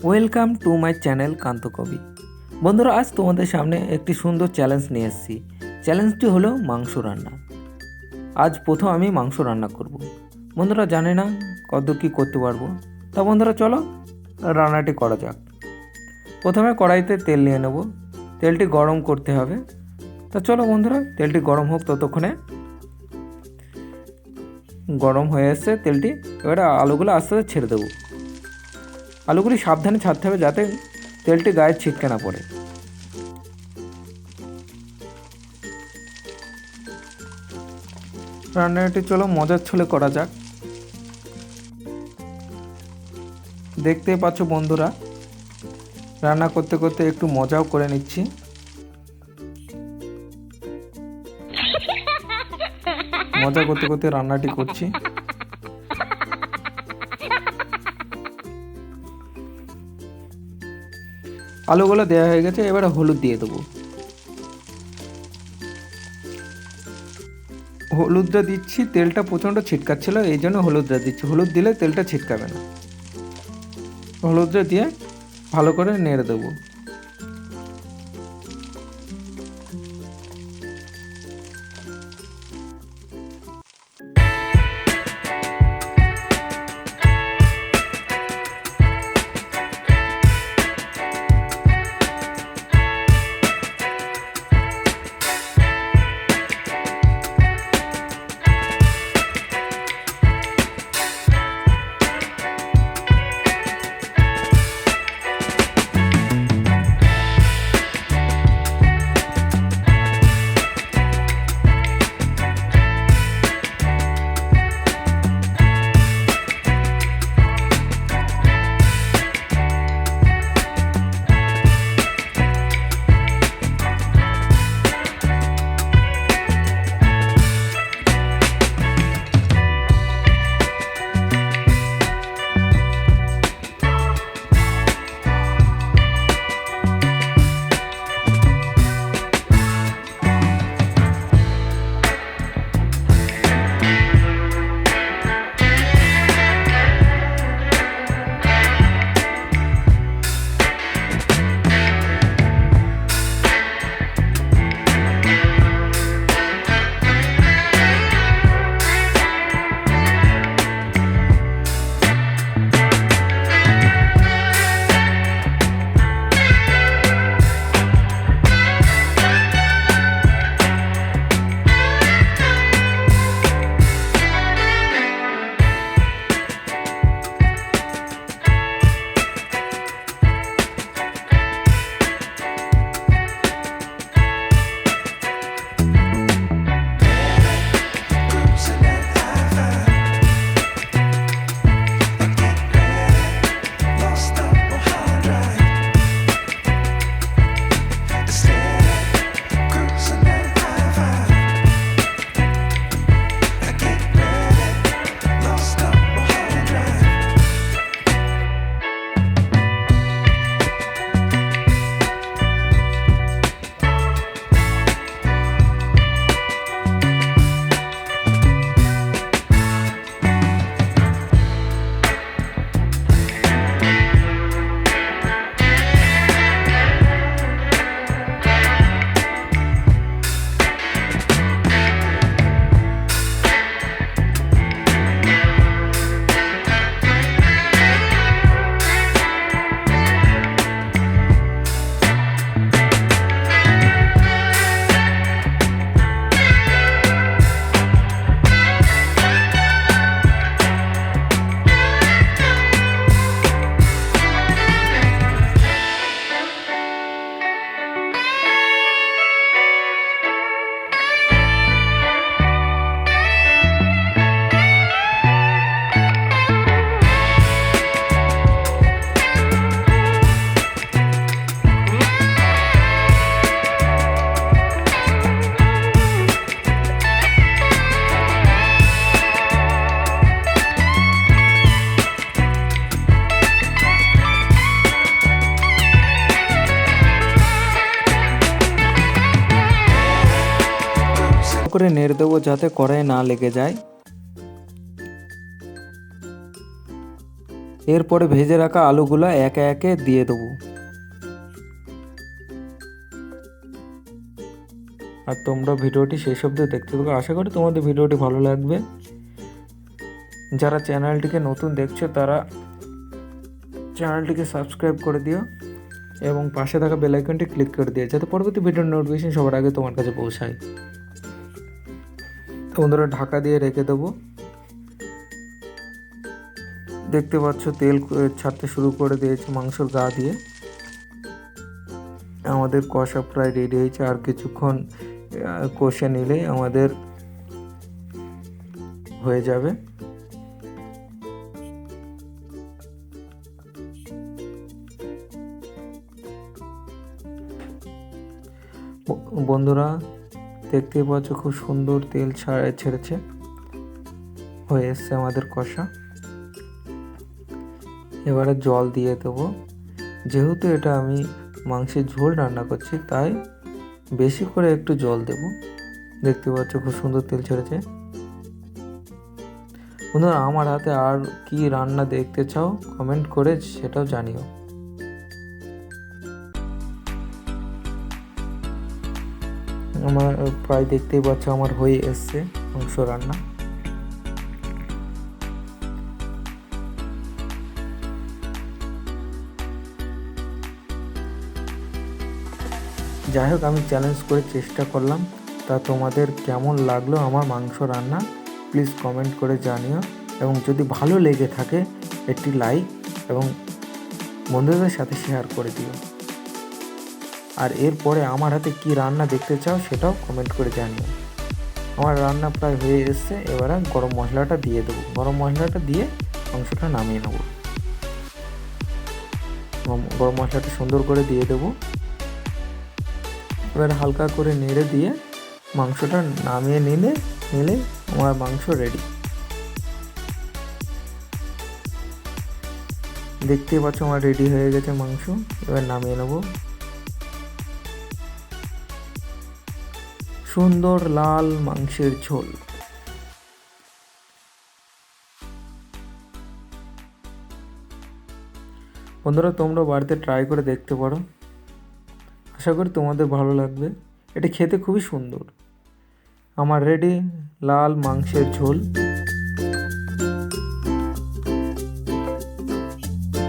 Welcome to my channel কান্ত কবি। বন্ধুরা, আজ তোমাদের সামনে একটি সুন্দর চ্যালেঞ্জ নিয়ে এসেছি। চ্যালেঞ্জটি হলো মাংস রান্না। আজ প্রথম আমি মাংস রান্না করব। বন্ধুরা, জানি না কত কী করতে পারবো, তা বন্ধুরা চলো রান্নাটি করা যাক। প্রথমে কড়াইতে তেল নিয়ে নেব। তেলটি গরম করতে হবে। তা চলো বন্ধুরা, তেলটি গরম হোক ততক্ষণে। গরম হয়ে এসছে তেলটি, এবারে আলুগুলো আস্তে আস্তে ছেড়ে দেবো। আলুগুলি সাবধানে ছাড়তে হবে যাতে তেলটি গায়ে ছিটকে না পড়ে। রান্নাটি চলো মজার ছলে করা যাক। দেখতে পাচ্ছ বন্ধুরা, রান্না করতে করতে একটু মজাও করে নিচ্ছি। মজা করতে করতে রান্নাটি করছি। আলুগুলো দেওয়া হয়ে গেছে, এবারে হলুদ দিয়ে দেবো। হলুদটা দিচ্ছি, তেলটা প্রচণ্ড ছিটকাচ্ছিল, এই জন্য হলুদটা দিচ্ছি। হলুদ দিলে তেলটা ছিটকাবে না। হলুদটা দিয়ে ভালো করে নেড়ে দেবো। করে নেড়ে দেবো যাতে কড়াইয়ে না লেগে যায়। এরপরে ভেজে রাখা আলুগুলো একে একে দিয়ে দেবো। আর তোমরা ভিডিওটি শেষ অবধি দেখতে থাকো, আশা করি তোমাদের ভিডিওটি ভালো লাগবে। যারা চ্যানেলটিকে নতুন দেখছো তারা চ্যানেলটিকে সাবস্ক্রাইব করে দিও এবং পাশে থাকা বেল আইকনটি ক্লিক করে দিও, যাতে পরবর্তী ভিডিওর নোটিফিকেশন সবার আগে তোমার কাছে পৌঁছায়। তো বন্ধুরা, ঢাকা দিয়ে রেখে দেবো। দেখতে পাচ্ছ তেল ছাড়তে শুরু করে দিয়েছে মাংসর গা দিয়ে। আমাদের কষা প্রায় রেডি হয়েছে, আর কিছুক্ষণ কষে নিলেই আমাদের হয়ে যাবে। বন্ধুরা, দেখতে পাচ্ছ খুব সুন্দর তেল ছেড়েছে, হয়ে এসছে আমাদের কষা। এবারে জল দিয়ে দেবো। যেহেতু এটা আমি মাংসের ঝোল রান্না করছি, তাই বেশি করে একটু জল দেব। দেখতে পাচ্ছ খুব সুন্দর তেল ছেড়েছে। বন্ধুরা, আমার হাতে আর কি রান্না দেখতে চাও কমেন্ট করে সেটাও জানিও। আমার প্রায় দেখতেই পাচ্ছ আমার হয়ে এসছে মাংস রান্না। যাই হোক, আমি চ্যালেঞ্জ করে চেষ্টা করলাম। তা তোমাদের কেমন লাগলো আমার মাংস রান্না প্লিজ কমেন্ট করে জানিও, এবং যদি ভালো লেগে থাকে একটি লাইক এবং বন্ধুদের সাথে শেয়ার করে দিও। আর এরপরে আমার হাতে কি রান্না দেখতে চাও সেটাও কমেন্ট করে জানিও। আমার রান্না প্রায় হয়ে এসছে। এবারে গরম মশলাটা দিয়ে দেবো। গরম মশলাটা দিয়ে মাংসটা নামিয়ে নেব। গরম মশলাটা সুন্দর করে দিয়ে দেবো। এবার হালকা করে নেড়ে দিয়ে মাংসটা নামিয়ে নিলে আমার মাংস রেডি। দেখতেই পাচ্ছ আমার রেডি হয়ে গেছে মাংস। এবার নামিয়ে নেব। সুন্দর লাল মাংসের ঝোল। বন্ধুরা, তোমরা বাড়িতে ট্রাই করে দেখতে পারো, আশা করি তোমাদের ভালো লাগবে। এটি খেতে খুবই সুন্দর। আমার রেডি লাল মাংসের ঝোল।